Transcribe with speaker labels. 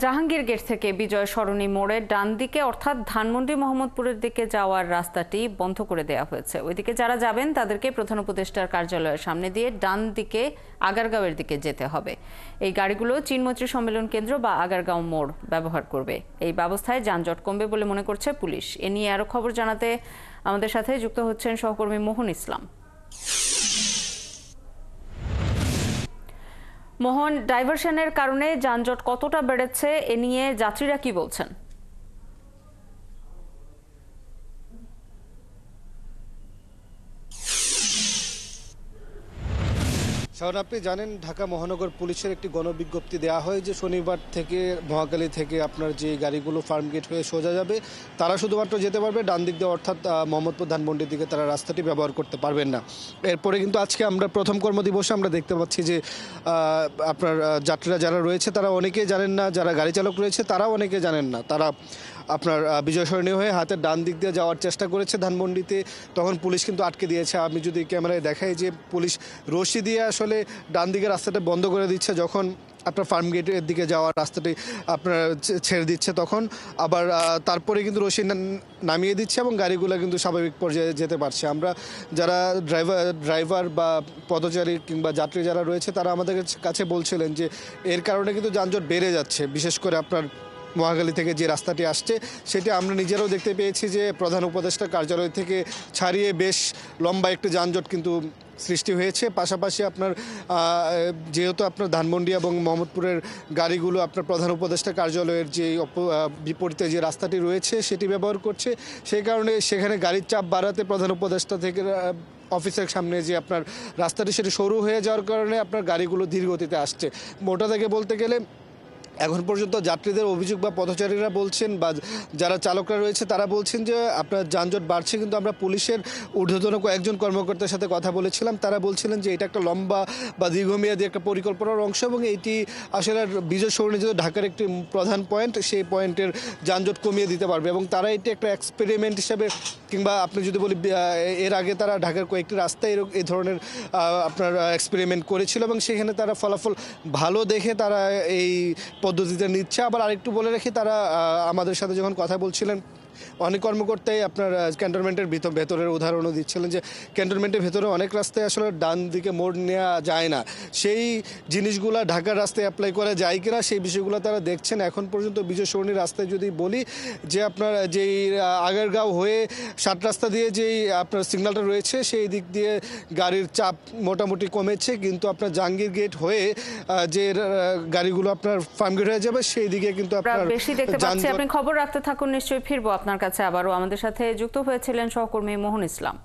Speaker 1: Jahangir gate থেকে বিজয় সরণি মোড়ের ডান দিকে অর্থাৎ ধানমন্ডি মোহাম্মদপুরের দিকে যাওয়ার রাস্তাটি বন্ধ করে দেওয়া হয়েছে। ওইদিকে যারা যাবেন তাদেরকে প্রধান উপদেষ্টার কার্যালয়ের সামনে দিয়ে ডান দিকে আগারগাঁওয়ের দিকে যেতে হবে। এই গাড়িগুলো চীনমৈত্রী সম্মেলন কেন্দ্র বা আগারগাঁও মোড় ব্যবহার করবে। এই ব্যবস্থায় যানজট কমবে বলে মনে করছে পুলিশ। এ নিয়ে আরো খবর জানাতে আমাদের সাথে যুক্ত হচ্ছেন সহকর্মী মোহন ইসলাম। মোহন, ডাইভারশনের কারণে যানজট কতটা বেড়েছে এ নিয়ে যাত্রীরা কি বলছেন?
Speaker 2: শাওন, আপনি জানেন ঢাকা মহানগর পুলিশের একটি গণবিজ্ঞপ্তি দেওয়া হয় যে শনিবার থেকে মহাখালী থেকে আপনার যে গাড়িগুলো ফার্মগেট হয়ে সোজা যাবে তারা শুধুমাত্র যেতে পারবে ডান দিক দিয়ে, অর্থাৎ মোহাম্মদপুর ধানমন্ডির দিকে তারা রাস্তাটি ব্যবহার করতে পারবেন না। এরপরে কিন্তু আজকে আমরা প্রথম কর্মদিবসে আমরা দেখতে পাচ্ছি যে আপনার যাত্রীরা যারা রয়েছে তারা অনেকেই জানেন না, যারা গাড়ি চালক রয়েছে তারাও অনেকে জানেন না। তারা আপনার বিজয় সরণি হয়ে হাতের ডান দিক দিয়ে যাওয়ার চেষ্টা করেছে ধানমন্ডিতে, তখন পুলিশ কিন্তু আটকে দিয়েছে। আমি যদি ক্যামেরায় দেখাই যে পুলিশ রশি দিয়ে আসলে ডান দিকের রাস্তাটা বন্ধ করে দিচ্ছে, যখন আপনার ফার্ম গেটের দিকে যাওয়ার রাস্তাটি আপনার ছেড়ে দিচ্ছে তখন আবার তারপরে কিন্তু রশি নামিয়ে দিচ্ছে এবং গাড়িগুলো কিন্তু স্বাভাবিক পর্যায়ে যেতে পারছে। আমরা যারা ড্রাইভার বা পথচারী কিংবা যাত্রী যারা রয়েছে তারা আমাদের কাছে বলছিলেন যে এর কারণে কিন্তু যানজট বেড়ে যাচ্ছে, বিশেষ করে আপনার মহাখালী থেকে যে রাস্তাটি আসছে সেটি আমরা নিজেরাও দেখতে পেয়েছি যে প্রধান উপদেষ্টার কার্যালয় থেকে ছাড়িয়ে বেশ লম্বা একটি যানজট কিন্তু সৃষ্টি হয়েছে। পাশাপাশি আপনার যেহেতু আপনার ধানমন্ডি এবং মোহাম্মদপুরের গাড়িগুলো আপনার প্রধান উপদেষ্টা কার্যালয়ের যে বিপরীতে যে রাস্তাটি রয়েছে সেটি ব্যবহার করছে, সেই কারণে সেখানে গাড়ির চাপ বাড়াতে প্রধান উপদেষ্টা থেকে অফিসের সামনে যে আপনার রাস্তাটি সেটি সরু হয়ে যাওয়ার কারণে আপনার গাড়িগুলো ধীর গতিতে আসছে। মোটা থেকে বলতে গেলে এখন পর্যন্ত যাত্রীদের অভিযোগ বা পথচারীরা বলছেন বা যারা চালকরা রয়েছে তারা বলছেন যে আপনার যানজট বাড়ছে, কিন্তু আমরা পুলিশের ঊর্ধ্বতন কয়েকজন কর্মকর্তার সাথে কথা বলেছিলাম, তারা বলছিলেন যে এটা একটা লম্বা বা দীর্ঘমেয়াদী একটা পরিকল্পনার অংশ এবং এইটি আসলে বিজয় সরণি যেহেতু ঢাকার একটি প্রধান পয়েন্ট, সেই পয়েন্টের যানজট কমিয়ে দিতে পারবে এবং তারা এটি একটা এক্সপেরিমেন্ট হিসাবে কিংবা আপনি যদি বলি এর আগে তারা ঢাকার কয়েকটি রাস্তায় এই ধরনের আপনার এক্সপেরিমেন্ট করেছিল এবং সেখানে তারা ফলাফল ভালো দেখে তারা এই পদ্ধতিতে নিচ্ছে। আবার আরেকটু বলে রাখি, তারা আমাদের সাথে যখন কথা বলছিলেন অনেক কর্মকর্তাই আপনার ক্যান্টনমেন্টের ভেতরের উদাহরণও দিচ্ছিলেন যে ক্যান্টনমেন্টের ভেতরে অনেক রাস্তায় আসলে ডান দিকে মোড় নেওয়া যায় না, সেই জিনিসগুলো ঢাকার রাস্তায় অ্যাপ্লাই করা যায় কিনা সেই বিষয়গুলো তারা দেখছেন। এখন পর্যন্ত বিজয় সরণি রাস্তায় যদি বলি যে আপনার যেই আগারগাঁও হয়ে 7 রাস্তা দিয়ে যেই আপনার সিগন্যালটা রয়েছে সেই দিক দিয়ে গাড়ির চাপ মোটামুটি কমেছে, কিন্তু আপনার জাহাঙ্গীর গেট হয়ে যে গাড়িগুলো আপনার ফার্মগেট হয়ে যাবে সেই দিকে কিন্তু আপনার
Speaker 1: বেশি দেখতে পাচ্ছি। আপনি খবর রাখতে থাকুন, নিশ্চয়ই ফিরবো আপনার কাছে আবারও। আমাদের সাথে যুক্ত হয়েছিলেন সহকর্মী মোহন ইসলাম।